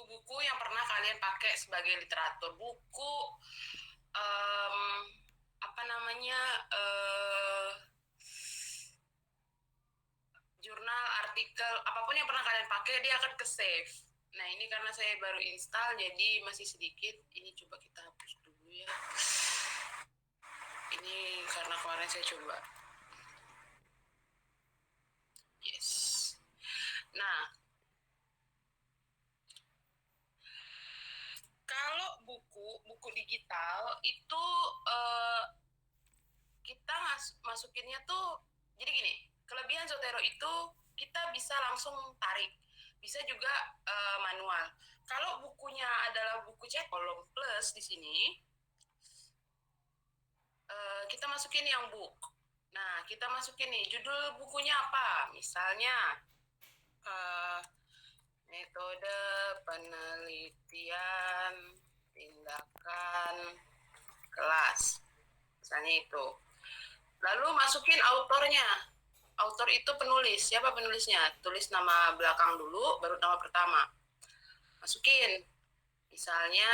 buku-buku yang pernah kalian pakai sebagai literatur. Buku, apa namanya, jurnal, artikel, apapun yang pernah kalian pakai, dia akan ke-save. Nah, ini karena saya baru install, jadi masih sedikit. Ini coba kita hapus dulu ya. Ini karena kemarin saya coba. Yes. Nah, kalau buku digital itu kita masukinnya tuh, jadi gini, kelebihan Zotero itu kita bisa langsung tarik, bisa juga manual. Kalau bukunya adalah buku cetak kolom plus di sini, kita masukin yang book. Nah, kita masukin nih judul bukunya apa, misalnya metode penelitian tindakan kelas, misalnya itu. Lalu masukin autornya. Autor itu penulis. Siapa penulisnya? Tulis nama belakang dulu, baru nama pertama. Masukin. Misalnya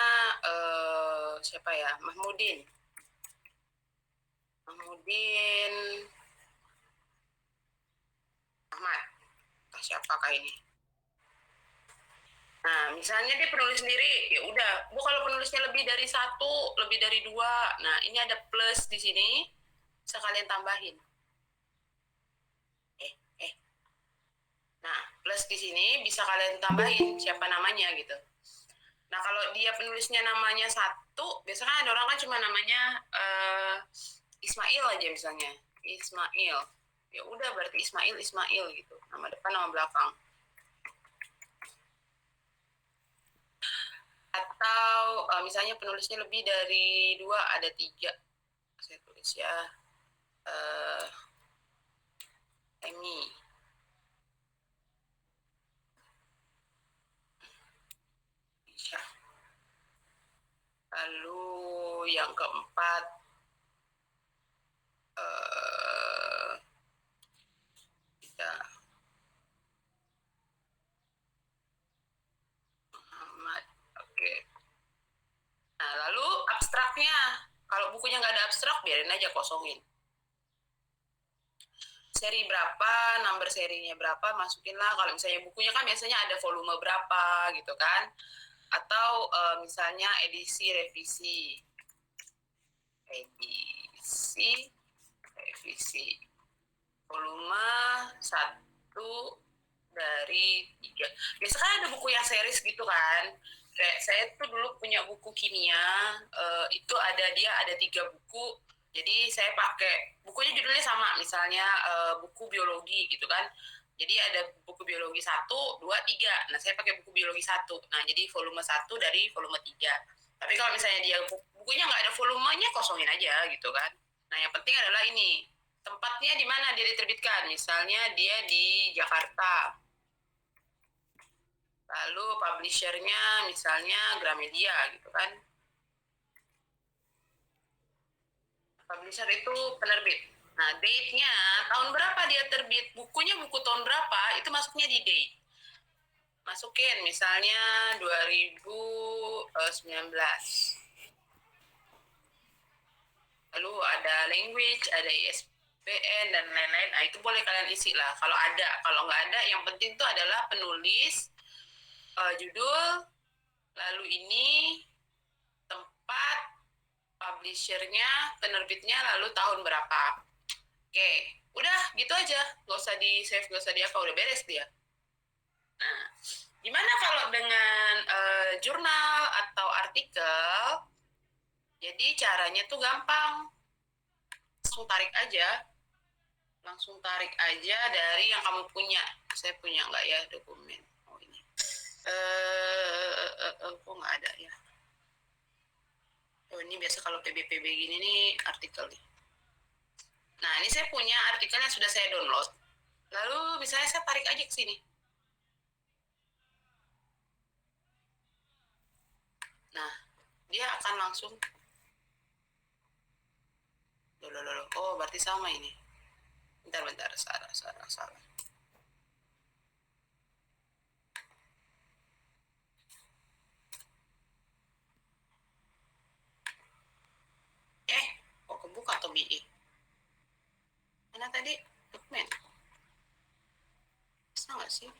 siapa ya? Mahmudin Ahmad. Siapakah ini? Nah, misalnya dia penulis sendiri, ya udah. Bu, kalau penulisnya lebih dari 1, lebih dari 2, nah ini ada plus di sini, bisa kalian tambahin. Nah, plus di sini bisa kalian tambahin siapa namanya gitu. Nah, kalau dia penulisnya namanya 1, biasanya ada orang kan cuma namanya Ismail aja misalnya. Ismail. Ya udah, berarti Ismail gitu. Nama depan, nama belakang. Atau misalnya penulisnya lebih dari 2, ada 3. Saya tulis ya. Emi. Ya. Lalu yang keempat, kita Muhammad. Oke. Nah, lalu abstraknya. Kalau bukunya nggak ada abstrak, biarin aja, kosongin. Seri berapa, number serinya berapa, masukinlah. Kalau misalnya bukunya kan biasanya ada volume berapa gitu kan. Atau misalnya edisi, revisi. Volume 1 dari 3. Biasanya kan ada buku yang series gitu kan. Kayak saya tuh dulu punya buku kimia, itu dia ada 3 buku. Jadi saya pakai, bukunya judulnya sama, misalnya buku biologi gitu kan. Jadi ada buku biologi 1, 2, 3. Nah, saya pakai buku biologi 1. Nah, jadi volume 1 dari volume 3. Tapi kalau misalnya dia bukunya nggak ada volumenya, kosongin aja gitu kan. Nah, yang penting adalah ini, tempatnya di mana dia diterbitkan. Misalnya dia di Jakarta. Lalu publishernya misalnya Gramedia gitu kan. Publisher itu penerbit. Nah, date-nya tahun berapa dia terbit, bukunya buku tahun berapa, itu masuknya di date. Masukin misalnya 2019. Lalu ada language, ada ISBN dan lain-lain. Nah, itu boleh kalian isi lah kalau ada. Kalau nggak ada, yang penting itu adalah penulis, judul, lalu ini tempat, publishernya, penerbitnya, lalu tahun berapa. Oke, udah gitu aja. Nggak usah di save, nggak usah di apa, udah beres dia. Nah, gimana kalau dengan jurnal atau artikel? Jadi caranya tuh gampang. Langsung tarik aja dari yang kamu punya. Saya punya nggak ya dokumen? Oh, ini. Kok nggak ada ya? Oh, ini biasa kalau PBPB gini nih artikel nih. Nah, ini saya punya artikel yang sudah saya download. Lalu misalnya saya tarik aja ke sini. Nah, dia akan langsung. Loh. Oh, berarti sama ini. Bentar. Salah. BE. Mana tadi? Dokumen. Bisa nggak sih?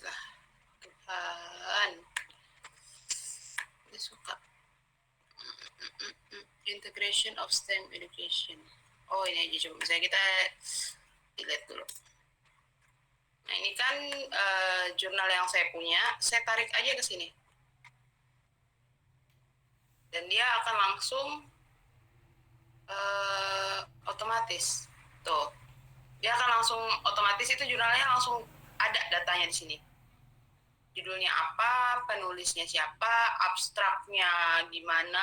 Lah, Tuhan. Dia suka. Integration of STEM education. Oh, ini aja coba. Misalnya kita lihat dulu. Nah, ini kan jurnal yang saya punya. Saya tarik aja ke sini. Dan dia akan langsung otomatis. Tuh. Dia akan langsung otomatis, itu jurnalnya langsung ada datanya di sini. Judulnya apa, penulisnya siapa, abstraknya gimana,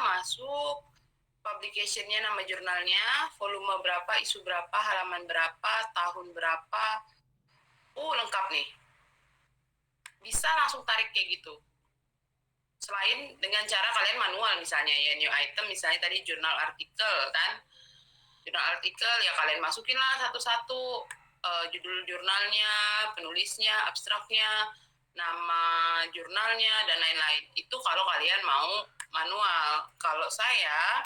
masuk, publicationnya, nama jurnalnya, volume berapa, isu berapa, halaman berapa, tahun berapa. Lengkap nih. Bisa langsung tarik kayak gitu. Selain dengan cara kalian manual misalnya ya, new item misalnya tadi jurnal artikel kan. Jurnal artikel ya kalian masukin lah satu-satu, judul jurnalnya, penulisnya, abstraknya, nama jurnalnya, dan lain-lain. Itu kalau kalian mau manual. Kalau saya,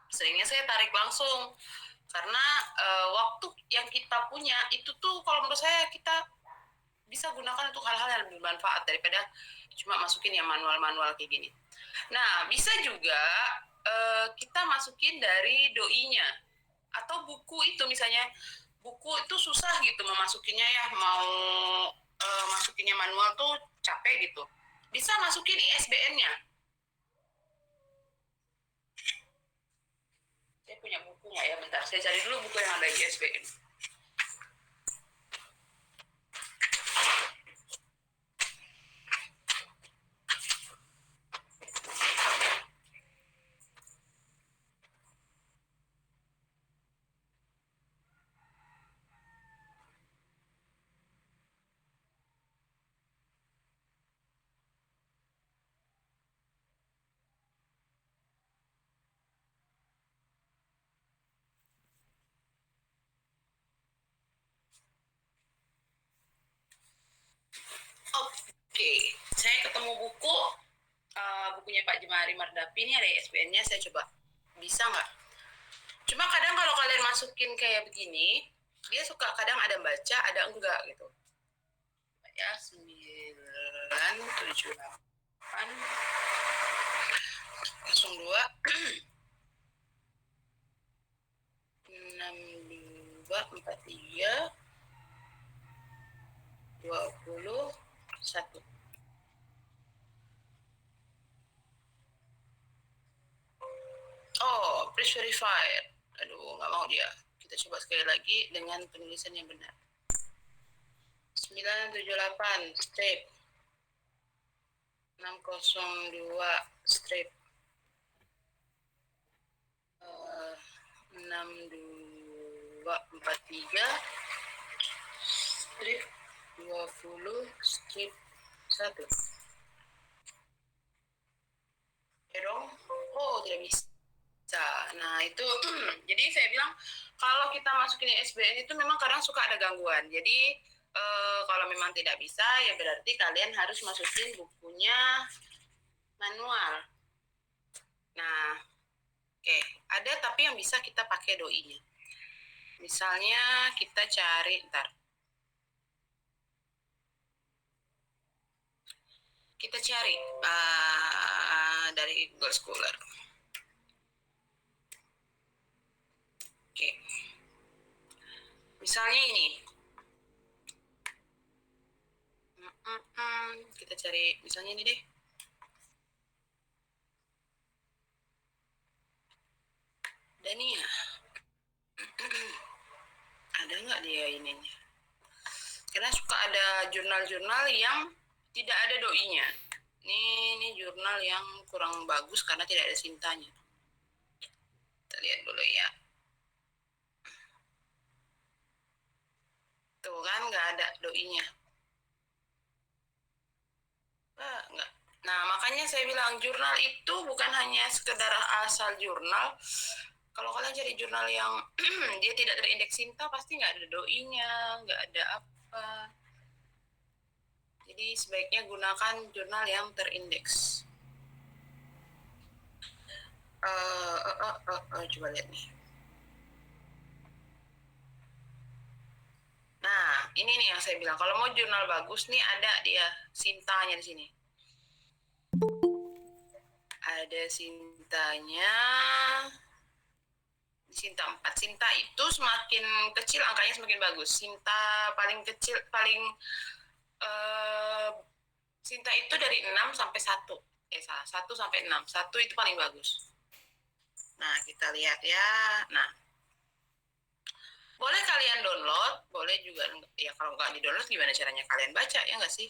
seringnya saya tarik langsung. Karena waktu yang kita punya, itu tuh kalau menurut saya kita bisa gunakan untuk hal-hal yang lebih bermanfaat daripada cuma masukin yang manual-manual kayak gini. Nah, bisa juga kita masukin dari doi-nya. Atau buku itu misalnya, buku itu susah gitu memasukinnya ya, mau masukinnya manual tuh capek gitu. Bisa masukin ISBN-nya. Saya punya buku nggak ya? Bentar, saya cari dulu buku yang ada ISBN. Oke, saya ketemu buku, bukunya Pak Jemari Mardapi, ini ada ISBN-nya, saya coba. Bisa nggak? Cuma kadang kalau kalian masukin kayak begini, dia suka kadang ada baca, ada enggak gitu. Ya, 978 02 6243 21. Oh, please verified. Aduh, nggak mau dia. Kita coba sekali lagi dengan penulisan yang benar. 978 strip 602 strip 6243 strip 20 strip 1. Ya dong. Oh, tidak bisa. Nah, itu jadi saya bilang kalau kita masukin ISBN itu memang kadang suka ada gangguan. Jadi kalau memang tidak bisa ya berarti kalian harus masukin bukunya manual. Nah, oke, ada tapi yang bisa kita pakai doi-nya. Misalnya kita cari, kita cari dari Google Scholar. Oke, misalnya ini. Kita cari misalnya ini deh. Dania. Ada nggak dia ininya? Karena suka ada jurnal-jurnal yang tidak ada doi-nya. Ini jurnal yang kurang bagus karena tidak ada cintanya. Kita lihat dulu ya. Tuh kan nggak ada doi-nya. Nggak. Nah, makanya saya bilang jurnal itu bukan hanya sekedar asal jurnal. Kalau kalian cari jurnal yang dia tidak terindeks cinta, pasti nggak ada doi-nya, nggak ada apa. Jadi sebaiknya gunakan jurnal yang terindeks. Coba lihat nih. Nah, ini nih yang saya bilang. Kalau mau jurnal bagus nih ada dia Sintanya di sini. Ada Sintanya. Sinta 4. Sinta itu semakin kecil angkanya semakin bagus. Sinta paling kecil Sinta itu dari 6 sampai 1. Salah, 1 sampai 6. 1 itu paling bagus. Nah, kita lihat ya. Nah, boleh kalian download, boleh juga ya kalau nggak di-download gimana caranya kalian baca ya nggak sih?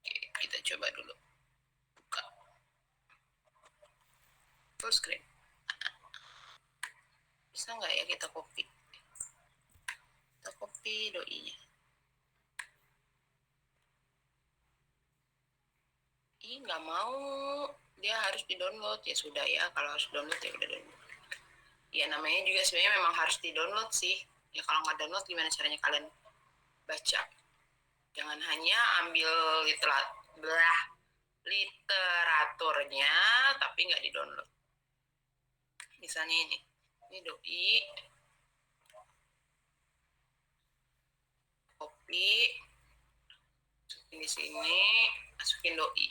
Oke, kita coba dulu. Buka. Full screen. Bisa nggak ya kita copy? Kita copy doi-nya. Nggak mau. Dia harus di-download. Ya sudah ya, kalau harus download ya udah download. Ya namanya juga sebenarnya memang harus di-download sih. Ya kalau nggak download gimana caranya kalian baca? Jangan hanya ambil literaturnya tapi nggak di-download. Misalnya ini doi, copy, masukin di sini, masukin doi.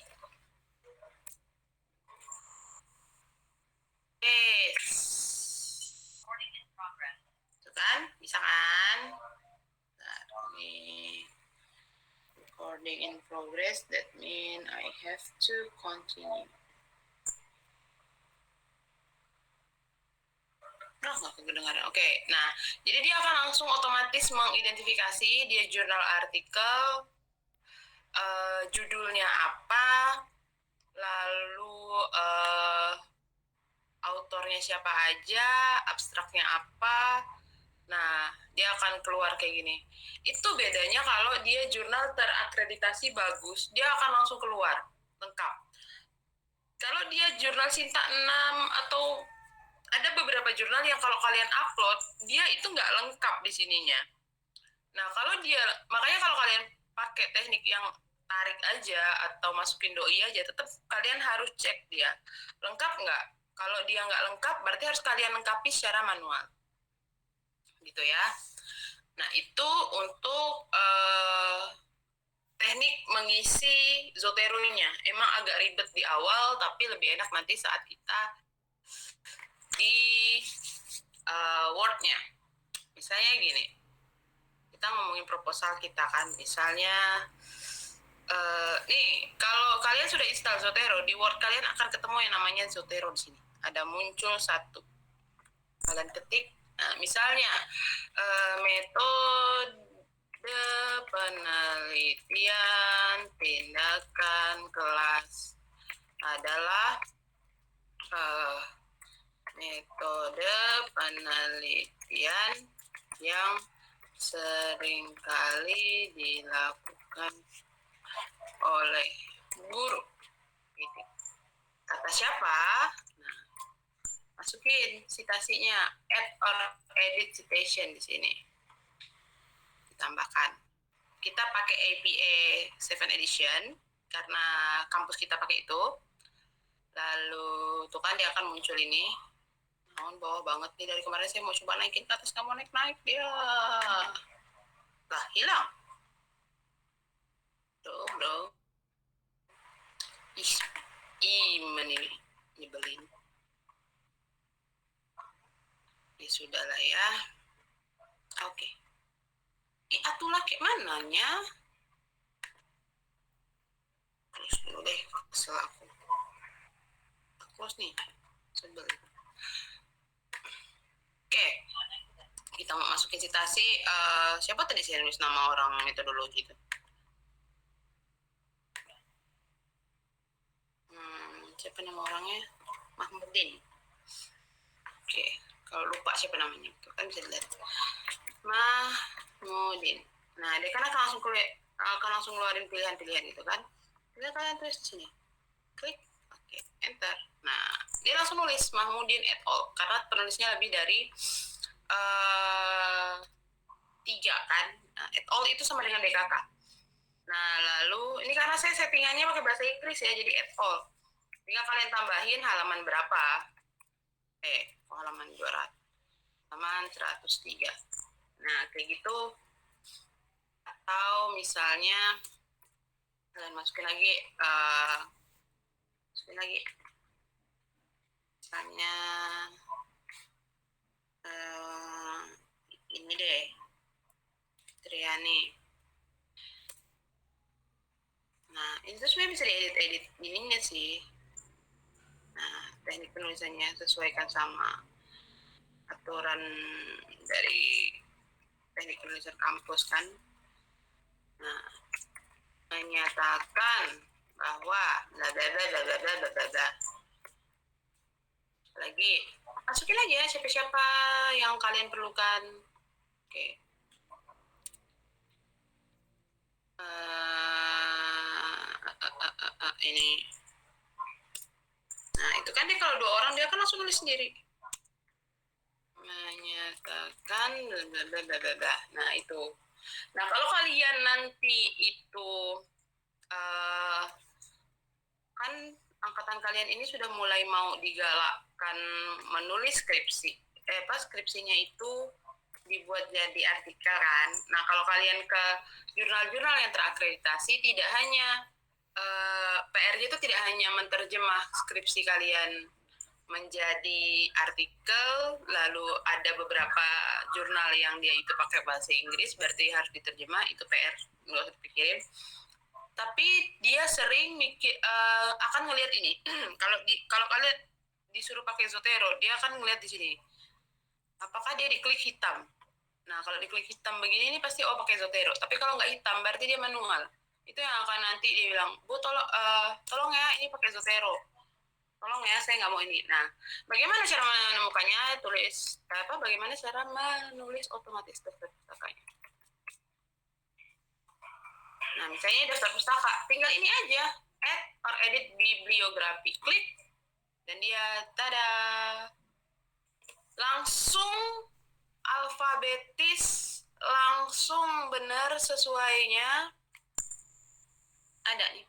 Itu kan, bisa kan? Nah, ini recording in progress, that mean I have to continue. Nah, nggak kedengaran. Oke, nah, jadi dia akan langsung otomatis mengidentifikasi dia jurnal artikel, judulnya apa, lalu autornya siapa aja, abstraknya apa. Nah, dia akan keluar kayak gini. Itu bedanya kalau dia jurnal terakreditasi bagus, dia akan langsung keluar lengkap. Kalau dia jurnal Sinta 6 atau ada beberapa jurnal yang kalau kalian upload, dia itu nggak lengkap di sininya. Nah, kalau dia, makanya kalau kalian pakai teknik yang tarik aja atau masukin doi aja, tetap kalian harus cek dia lengkap nggak. Kalau dia nggak lengkap, berarti harus kalian lengkapi secara manual. Gitu ya. Nah, itu untuk teknik mengisi Zotero-nya. Emang agak ribet di awal, tapi lebih enak nanti saat kita di Word-nya. Misalnya gini, kita ngomongin proposal kita kan, misalnya nih, kalau kalian sudah install Zotero, di Word kalian akan ketemu yang namanya Zotero di sini. Ada muncul satu. Kalian ketik, nah, misalnya metode penelitian tindakan kelas adalah metode penelitian yang seringkali dilakukan oleh guru. Kata siapa? Nah, masukin citasinya, add or edit citation di sini. Ditambahkan. Kita pakai APA 7 edition karena kampus kita pakai itu. Lalu tuh kan dia akan muncul ini. Namun bawah banget nih, dari kemarin saya mau coba naikin ke atas, nggak mau naik dia. Lah, hilang. Tuh, bro. Nyebelin. Ya sudahlah ya. Oke. Atulah kayak mananya? Close dulu deh, kesel aku. Close nih, sebel. Oke. Kita mau masukin citasi, siapa tadi saya nulis nama orang metodologi itu? Siapa nama orangnya? Mahmudin. Oke, kalau lupa siapa namanya, itu kan bisa dilihat. Mahmudin. Nah, dia kan akan langsung ngeluarin pilihan-pilihan gitu kan. Bisa kalian tulis di sini. Klik, oke, enter. Nah, dia langsung nulis Mahmudin et al. Karena penulisnya lebih dari 3 kan. Nah, et al itu sama dengan DKK. Nah, lalu ini karena saya settingannya pakai bahasa Inggris ya, jadi et al. Tinggal kalian tambahin halaman berapa. Halaman 200. Halaman 103. Nah, kayak gitu. Atau misalnya kalian masukin lagi misalnya ini deh, Triani. Nah, itu sebenarnya bisa diedit ininya sih. Nah, teknik penulisannya sesuaikan sama aturan dari teknik penulisan kampus kan. Nah, menyatakan bahwa lagi masukin aja siapa-siapa yang kalian perlukan. Oke. Ini. Nah, itu kan dia kalau 2 orang dia kan langsung nulis sendiri. Menyatakan nah itu. Nah, kalau kalian nanti itu kan angkatan kalian ini sudah mulai mau digalakkan menulis skripsi. Skripsinya itu dibuat jadi artikel kan. Nah, kalau kalian ke jurnal-jurnal yang terakreditasi, tidak hanya PR-nya itu tidak hanya menerjemah skripsi kalian menjadi artikel, lalu ada beberapa jurnal yang dia itu pakai bahasa Inggris, berarti harus diterjemah, itu PR, nggak usah dipikirin. Tapi dia sering akan ngelihat ini. Kalau kalian disuruh pakai Zotero, dia akan ngelihat di sini. Apakah dia diklik hitam? Nah, kalau diklik hitam begini ini pasti pakai Zotero. Tapi kalau nggak hitam, berarti dia manual. Itu yang akan nanti dia bilang, Bu, tolong ya, ini pakai Zotero. Tolong ya, saya nggak mau ini. Nah, bagaimana cara menemukannya? Bagaimana cara menulis otomatis daftar pustakanya? Nah, misalnya daftar pustaka, tinggal ini aja, add or edit bibliografi, klik, dan dia, tada, langsung alfabetis, langsung benar sesuainya, ada nih.